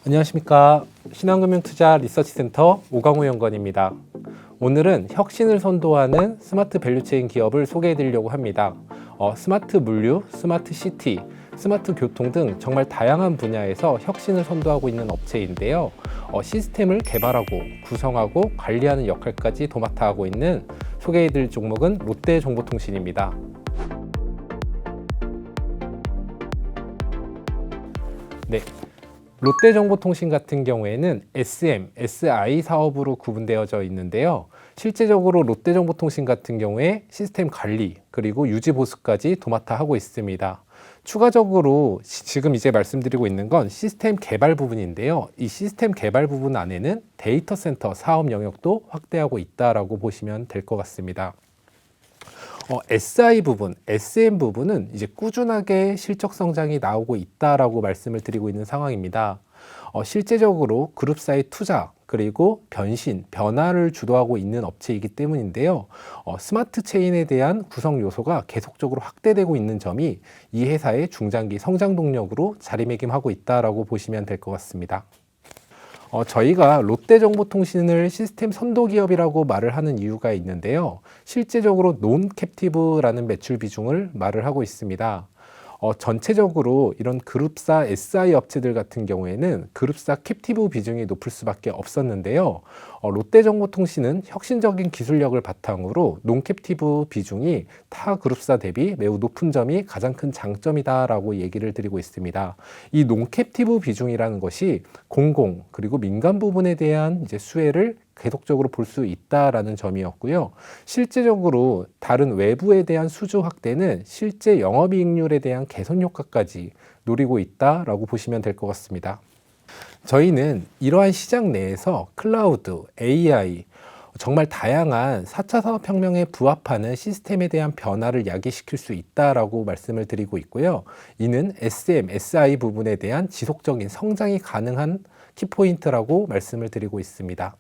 안녕하십니까. 신한금융투자 리서치센터 오강호 연구원입니다. 오늘은 혁신을 선도하는 스마트 밸류체인 기업을 소개해 드리려고 합니다. 스마트 물류, 스마트 시티, 스마트 교통 등 정말 다양한 분야에서 혁신을 선도하고 있는 업체인데요. 시스템을 개발하고 구성하고 관리하는 역할까지 도맡아 하고 있는 소개해 드릴 종목은 롯데정보통신입니다. 네. 롯데정보통신 같은 경우에는 SM, SI 사업으로 구분되어져 있는데요. 실제적으로 롯데정보통신 같은 경우에 시스템 관리 그리고 유지 보수까지 도맡아 하고 있습니다. 추가적으로 지금 이제 말씀드리고 있는 건 시스템 개발 부분인데요. 이 시스템 개발 부분 안에는 데이터 센터 사업 영역도 확대하고 있다라고 보시면 될 것 같습니다. SI 부분, SM 부분은 이제 꾸준하게 실적 성장이 나오고 있다라고 말씀을 드리고 있는 상황입니다. 실제적으로 그룹사의 투자 그리고 변신, 변화를 주도하고 있는 업체이기 때문인데요. 스마트 체인에 대한 구성 요소가 계속적으로 확대되고 있는 점이 이 회사의 중장기 성장 동력으로 자리매김하고 있다라고 보시면 될 것 같습니다. 저희가 롯데정보통신을 시스템 선도기업이라고 말을 하는 이유가 있는데요. 실제적으로 논 캡티브라는 매출 비중을 말을 하고 있습니다. 전체적으로 이런 그룹사 SI 업체들 같은 경우에는 그룹사 캡티브 비중이 높을 수밖에 없었는데요. 롯데정보통신은 혁신적인 기술력을 바탕으로 논캡티브 비중이 타 그룹사 대비 매우 높은 점이 가장 큰 장점이다라고 얘기를 드리고 있습니다. 이 논캡티브 비중이라는 것이 공공 그리고 민간 부분에 대한 이제 수혜를 계속적으로 볼 수 있다라는 점이었고요. 실제적으로 다른 외부에 대한 수주 확대는 실제 영업이익률에 대한 개선 효과까지 노리고 있다라고 보시면 될 것 같습니다. 저희는 이러한 시장 내에서 클라우드, AI, 정말 다양한 4차 산업혁명에 부합하는 시스템에 대한 변화를 야기시킬 수 있다라고 말씀을 드리고 있고요. 이는 SM, SI 부분에 대한 지속적인 성장이 가능한 키포인트라고 말씀을 드리고 있습니다.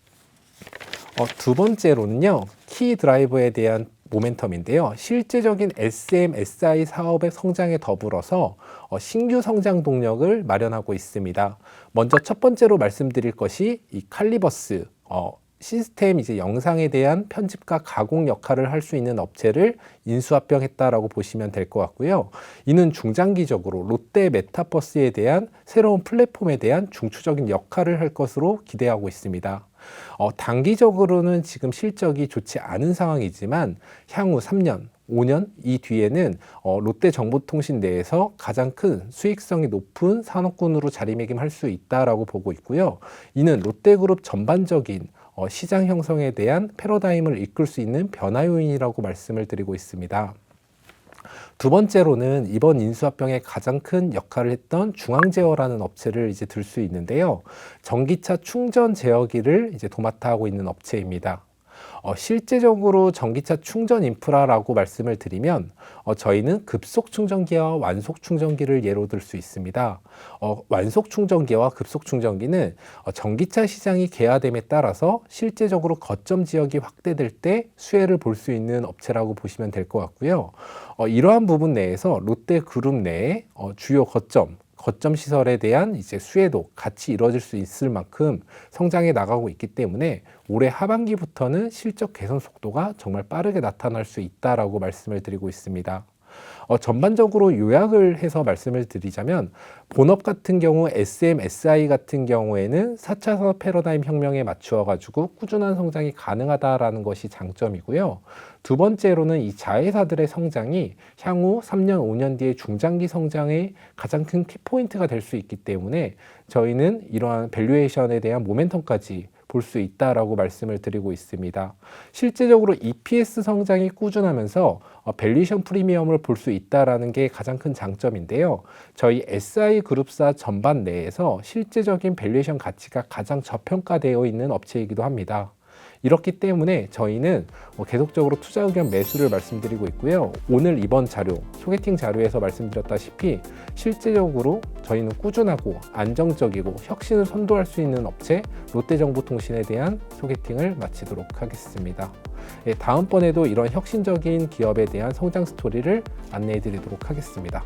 두 번째로는요, 키 드라이버에 대한 모멘텀인데요. 실제적인 SM, SI 사업의 성장에 더불어서 신규 성장 동력을 마련하고 있습니다. 먼저 첫 번째로 말씀드릴 것이 이 칼리버스, 시스템 이제 영상에 대한 편집과 가공 역할을 할 수 있는 업체를 인수합병했다라고 보시면 될 것 같고요. 이는 중장기적으로 롯데 메타버스에 대한 새로운 플랫폼에 대한 중추적인 역할을 할 것으로 기대하고 있습니다. 단기적으로는 지금 실적이 좋지 않은 상황이지만 향후 3년, 5년 이 뒤에는 롯데정보통신 내에서 가장 큰 수익성이 높은 산업군으로 자리매김할 수 있다라고 보고 있고요. 이는 롯데그룹 전반적인 시장 형성에 대한 패러다임을 이끌 수 있는 변화 요인이라고 말씀을 드리고 있습니다. 두 번째로는 이번 인수합병에 가장 큰 역할을 했던 중앙제어라는 업체를 이제 들 수 있는데요. 전기차 충전 제어기를 이제 도맡아 하고 있는 업체입니다. 실제적으로 전기차 충전 인프라라고 말씀을 드리면 저희는 급속 충전기와 완속 충전기를 예로 들 수 있습니다. 완속 충전기와 급속 충전기는 전기차 시장이 개화됨에 따라서 실제적으로 거점 지역이 확대될 때 수혜를 볼 수 있는 업체라고 보시면 될 것 같고요. 이러한 부분 내에서 롯데그룹 내에 주요 거점 시설에 대한 이제 수혜도 같이 이루어질 수 있을 만큼 성장해 나가고 있기 때문에 올해 하반기부터는 실적 개선 속도가 정말 빠르게 나타날 수 있다라고 말씀을 드리고 있습니다. 전반적으로 요약을 해서 말씀을 드리자면 본업 같은 경우 SM, SI 같은 경우에는 4차 산업 패러다임 혁명에 맞추어 가지고 꾸준한 성장이 가능하다라는 것이 장점이고요. 두 번째로는 이 자회사들의 성장이 향후 3년, 5년 뒤에 중장기 성장의 가장 큰 키포인트가 될 수 있기 때문에 저희는 이러한 밸류에이션에 대한 모멘텀까지 볼 수 있다라고 말씀을 드리고 있습니다. 실제적으로 EPS 성장이 꾸준하면서 밸류에이션 프리미엄을 볼 수 있다라는 게 가장 큰 장점인데요. 저희 SI 그룹사 전반 내에서 실제적인 밸류에이션 가치가 가장 저평가되어 있는 업체이기도 합니다. 이렇기 때문에 저희는 계속적으로 투자 의견 매수를 말씀드리고 있고요. 오늘 이번 자료, 소개팅 자료에서 말씀드렸다시피 실제적으로 저희는 꾸준하고 안정적이고 혁신을 선도할 수 있는 업체 롯데정보통신에 대한 소개팅을 마치도록 하겠습니다. 다음번에도 이런 혁신적인 기업에 대한 성장 스토리를 안내해 드리도록 하겠습니다.